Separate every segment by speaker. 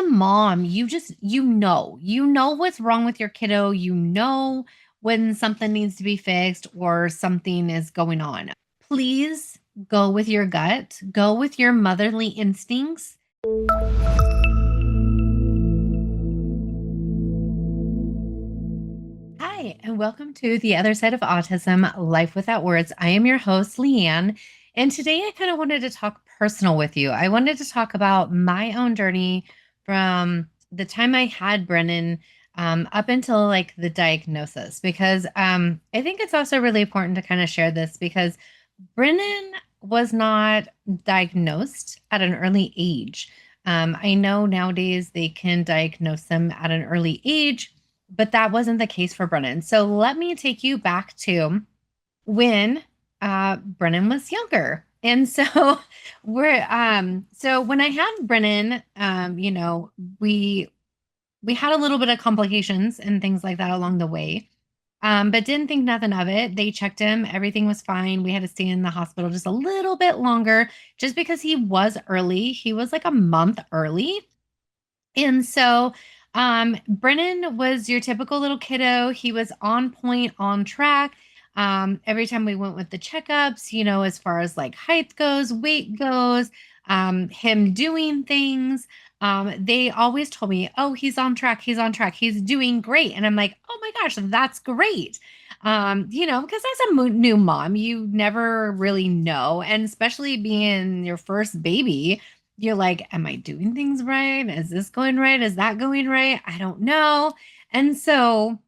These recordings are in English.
Speaker 1: a mom, you know what's wrong with your kiddo. You know when something needs to be fixed or something is going on. Please go with your gut, go with your motherly instincts. Hi, and welcome to The Other Side of Autism, Life Without Words. I am your host, Leanne, and today I kind of wanted to talk personal with you. I wanted to talk about my own journey from the time I had Brennan up until like the diagnosis, because I think it's also really important to kind of share this because Brennan was not diagnosed at an early age. I know nowadays they can diagnose them at an early age, but that wasn't the case for Brennan. So let me take you back to when Brennan was younger. And so so when I had Brennan, we had a little bit of complications and things like that along the way. But didn't think nothing of it. They checked him, everything was fine. We had to stay in the hospital just a little bit longer just because he was early. He was like a month early. And so Brennan was your typical little kiddo. He was on point, on track. Every time we went with the checkups, as far as like height goes, weight goes, him doing things, they always told me, oh, he's on track, he's doing great. And I'm like, oh my gosh, that's great. Because as a new mom, you never really know. And especially being your first baby, you're like, am I doing things right? Is this going right? Is that going right? I don't know. And so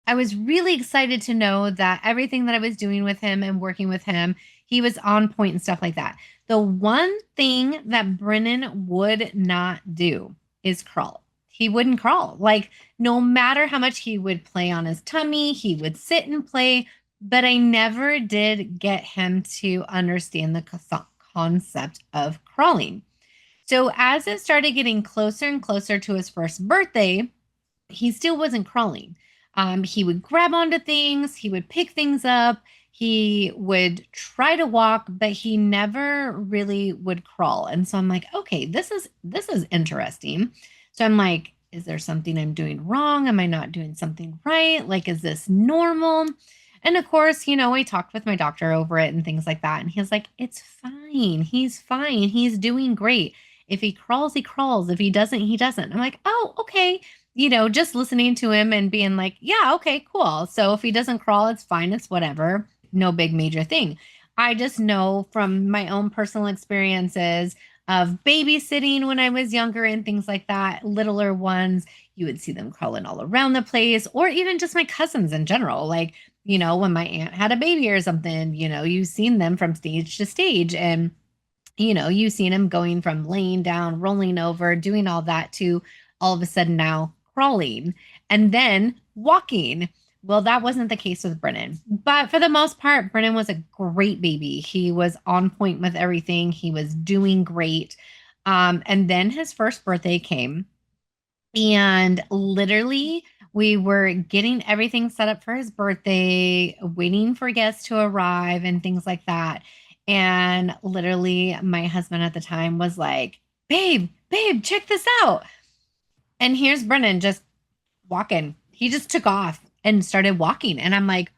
Speaker 1: I was really excited to know that everything that I was doing with him and working with him, he was on point and stuff like that. The one thing that Brennan would not do is crawl. He wouldn't crawl. Like, no matter how much he would play on his tummy, he would sit and play, but I never did get him to understand the concept of crawling. So as it started getting closer and closer to his first birthday, he still wasn't crawling. He would grab onto things, he would pick things up, he would try to walk, but he never really would crawl. And so I'm like, okay, this is interesting. So I'm like, is there something I'm doing wrong? Am I not doing something right? Like, is this normal? And of course, I talked with my doctor over it and things like that. And he's like, it's fine. He's fine. He's doing great. If he crawls, he crawls. If he doesn't, he doesn't. I'm like, oh, okay. Just listening to him and being like, yeah, okay, cool. So if he doesn't crawl, it's fine. It's whatever. No big major thing. I just know from my own personal experiences of babysitting when I was younger and things like that, littler ones, you would see them crawling all around the place, or even just my cousins in general. Like, when my aunt had a baby or something, you've seen them from stage to stage. And you've seen him going from laying down, rolling over, doing all that to all of a sudden now crawling and then walking. Well, that wasn't the case with Brennan. But for the most part, Brennan was a great baby. He was on point with everything. He was doing great. And then his first birthday came. And literally, we were getting everything set up for his birthday, waiting for guests to arrive and things like that. And literally, my husband at the time was like, babe, check this out. And here's Brennan just walking. He just took off and started walking. And I'm like,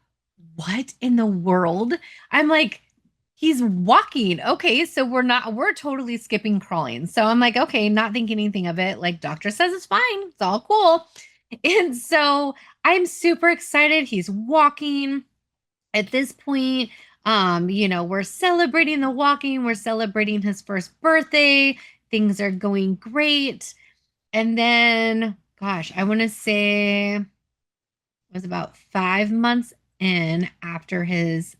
Speaker 1: what in the world? I'm like, he's walking. Okay, so we're totally skipping crawling. So I'm like, okay, not thinking anything of it. Like, doctor says it's fine. It's all cool. And so I'm super excited. He's walking. At this point, we're celebrating the walking, we're celebrating his first birthday. Things are going great. And then, gosh, I want to say it was about 5 months in after his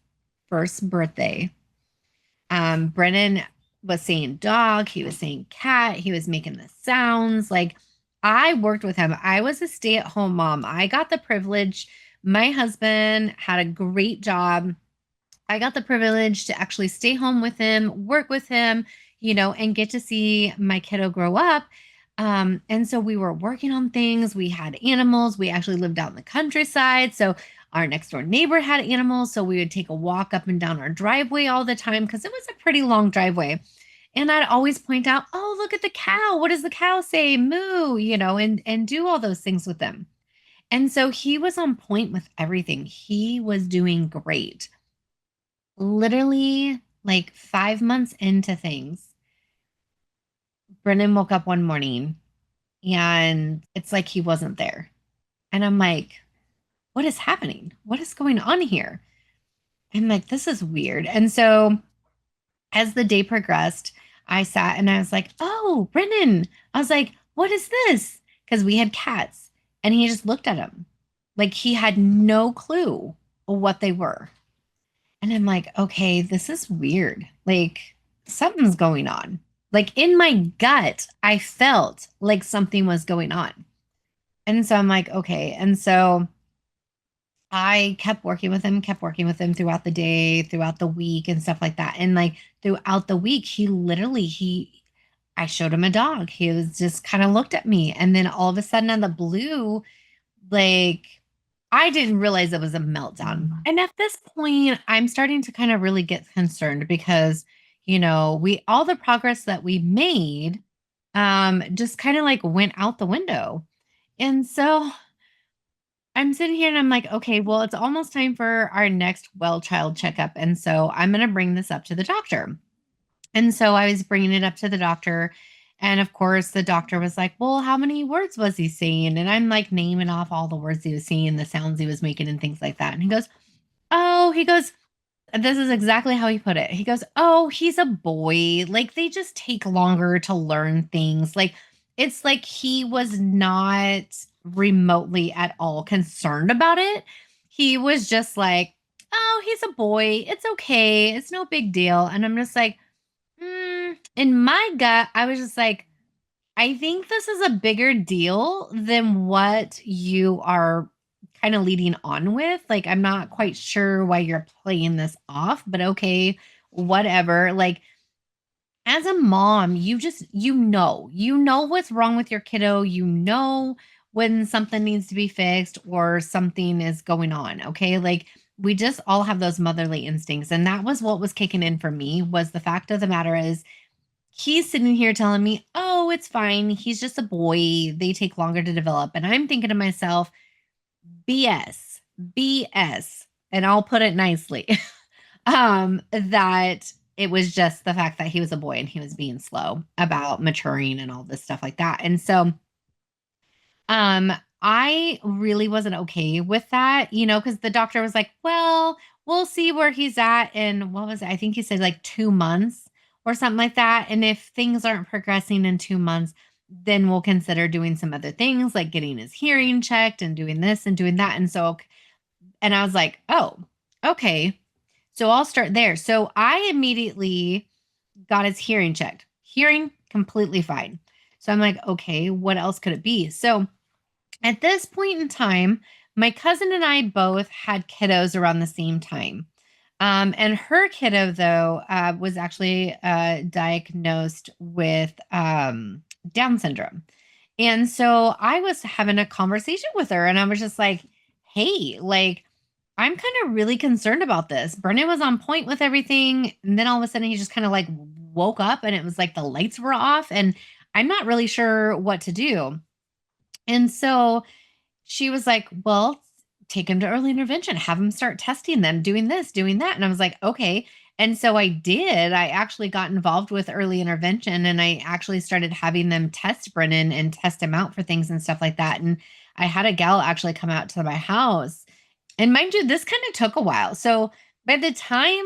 Speaker 1: first birthday. Brennan was saying dog, he was saying cat, he was making the sounds. Like, I worked with him. I was a stay-at-home mom. I got the privilege. My husband had a great job. I got the privilege to actually stay home with him, work with him, and get to see my kiddo grow up. And so we were working on things. We had animals. We actually lived out in the countryside. So our next door neighbor had animals. So we would take a walk up and down our driveway all the time because it was a pretty long driveway. And I'd always point out, oh, look at the cow. What does the cow say? Moo, and do all those things with them. And so he was on point with everything. He was doing great. Literally, like 5 months into things, Brennan woke up one morning and it's like he wasn't there. And I'm like, what is happening? What is going on here? I'm like, this is weird. And so as the day progressed, I sat and I was like, oh, Brennan. I was like, what is this? Because we had cats. And he just looked at them like he had no clue what they were. And I'm like, okay, this is weird. Like something's going on. Like in my gut, I felt like something was going on. And so I'm like, okay. And so I kept working with him throughout the day, throughout the week, and stuff like that. And like throughout the week, I showed him a dog. He was just kind of looked at me. And then all of a sudden, out of the blue, like I didn't realize it was a meltdown. And at this point, I'm starting to kind of really get concerned because, all the progress that we made just kind of like went out the window. And so I'm sitting here and I'm like, okay, well, it's almost time for our next well child checkup. And so I'm going to bring this up to the doctor. And so I was bringing it up to the doctor. And of course, the doctor was like, well, how many words was he saying? And I'm like naming off all the words he was saying, the sounds he was making, and things like that. And he goes, oh, this is exactly how he put it. He goes, oh, he's a boy. Like they just take longer to learn things. Like it's like he was not remotely at all concerned about it. He was just like, oh, he's a boy. It's okay. It's no big deal. And I'm just like, in my gut, I was just like, I think this is a bigger deal than what you are kind of leading on with. Like, I'm not quite sure why you're playing this off, but okay, whatever. Like, as a mom, you know what's wrong with your kiddo. You know when something needs to be fixed or something is going on. Okay. Like, we just all have those motherly instincts. And that was what was kicking in for me was the fact of the matter is he's sitting here telling me, oh, it's fine. He's just a boy. They take longer to develop. And I'm thinking to myself, BS, BS. And I'll put it nicely. That it was just the fact that he was a boy and he was being slow about maturing and all this stuff like that. And so um, I really wasn't okay with that, because the doctor was like, well, we'll see where he's at in what was it? I think he said like 2 months or something like that. And if things aren't progressing in 2 months, then we'll consider doing some other things like getting his hearing checked and doing this and doing that. And I was like, oh, okay. So I'll start there. So I immediately got his hearing checked. Hearing completely fine. So I'm like, okay, what else could it be? So at this point in time, my cousin and I both had kiddos around the same time. And her kiddo, though, was actually diagnosed with Down syndrome. And so I was having a conversation with her, and I was just like, hey, like, I'm kind of really concerned about this. Brennan was on point with everything. And then all of a sudden, he just kind of like woke up and it was like the lights were off. And I'm not really sure what to do. And so she was like, well, take him to early intervention, have him start testing them, doing this, doing that. And I was like, okay. And so I did. I actually got involved with early intervention and I actually started having them test Brennan and test him out for things and stuff like that. And I had a gal actually come out to my house. And mind you, this kind of took a while. So by the time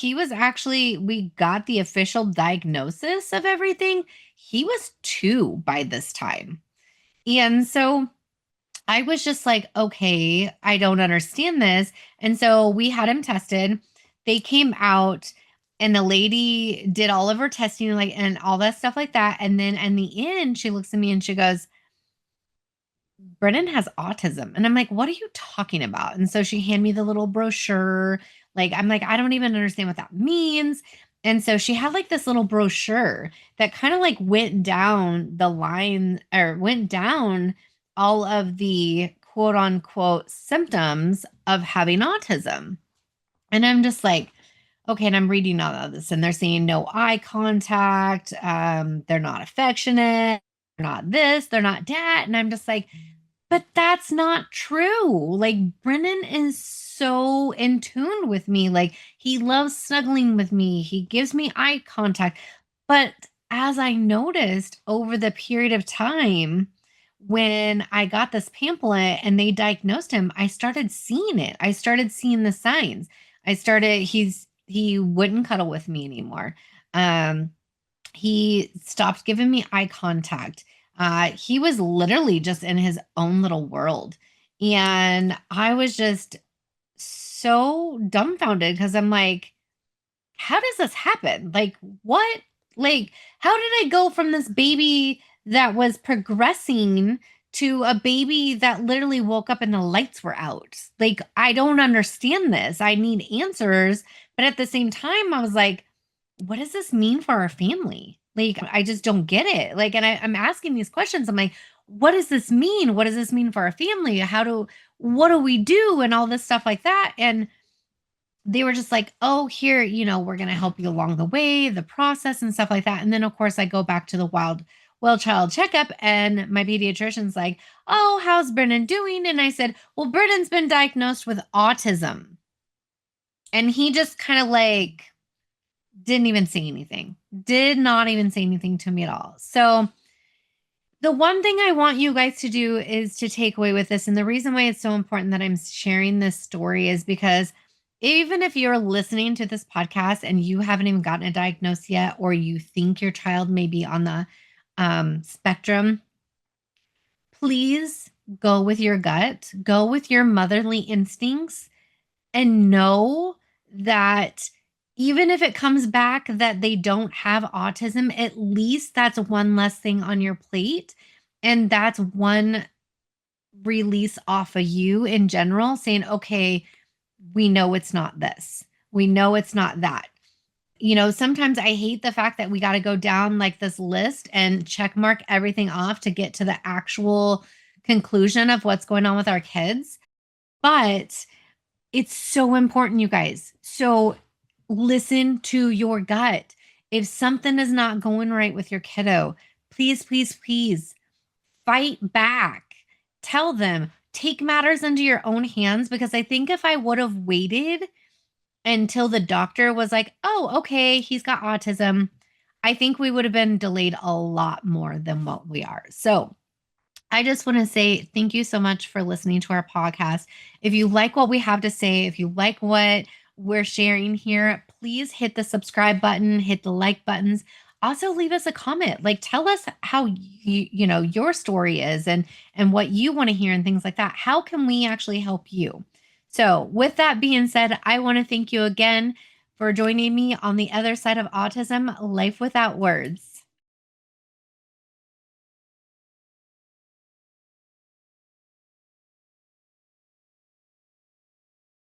Speaker 1: we got the official diagnosis of everything, he was 2 by this time. And so I was just like, okay, I don't understand this. And so we had him tested. They came out and the lady did all of her testing and all that stuff like that. And then in the end, she looks at me and she goes, Brennan has autism. And I'm like, what are you talking about? And so she handed me the little brochure. I'm like, I don't even understand what that means. And so she had this little brochure that kind of went down the line or went down all of the quote unquote symptoms of having autism. And I'm just like, Okay, and I'm reading all of this, and they're saying no eye contact, they're not affectionate, they're not this, they're not that. And I'm just like, but that's not true. Like, Brennan is so in tune with me. Like, he loves snuggling with me, he gives me eye contact. But as I noticed over the period of time when I got this pamphlet and they diagnosed him, I started seeing it. I started seeing the signs. He wouldn't cuddle with me anymore. Um, he stopped giving me eye contact. He was literally just in his own little world. And I was just so dumbfounded because I'm like, how does this happen? Like, what? Like, how did I go from this baby that was progressing to a baby that literally woke up and the lights were out? Like, I don't understand this. I need answers. But at the same time, I was like, what does this mean for our family? Like, I just don't get it. Like, and I'm asking these questions. I'm like, what does this mean? What does this mean for our family? What do we do? And all this stuff like that. And they were just like, oh, here, we're going to help you along the way, the process and stuff like that. And then, of course, I go back to the well child checkup, and my pediatrician's like, oh, how's Brennan doing? And I said, well, Brennan's been diagnosed with autism. And he just kind of like didn't even say anything, did not even say anything to me at all. So, the one thing I want you guys to do is to take away with this. And the reason why it's so important that I'm sharing this story is because even if you're listening to this podcast and you haven't even gotten a diagnosis yet, or you think your child may be on the spectrum, please go with your gut, go with your motherly instincts, and know that even if it comes back that they don't have autism, at least that's one less thing on your plate. And that's one release off of you in general, saying, okay, we know it's not this. We know it's not that. Sometimes I hate the fact that we got to go down like this list and check mark everything off to get to the actual conclusion of what's going on with our kids. But it's so important, you guys. So listen to your gut. If something is not going right with your kiddo, please, please, please fight back. Tell them, take matters into your own hands. Because I think if I would have waited until the doctor was like, oh, okay, he's got autism, I think we would have been delayed a lot more than what we are. So I just want to say thank you so much for listening to our podcast. If you like what we have to say, if you like what we're sharing here, please hit the subscribe button, hit the like buttons. Also leave us a comment. Like, tell us how your story is and what you want to hear and things like that. How can we actually help you? So, with that being said, I want to thank you again for joining me on the other side of autism, Life Without Words.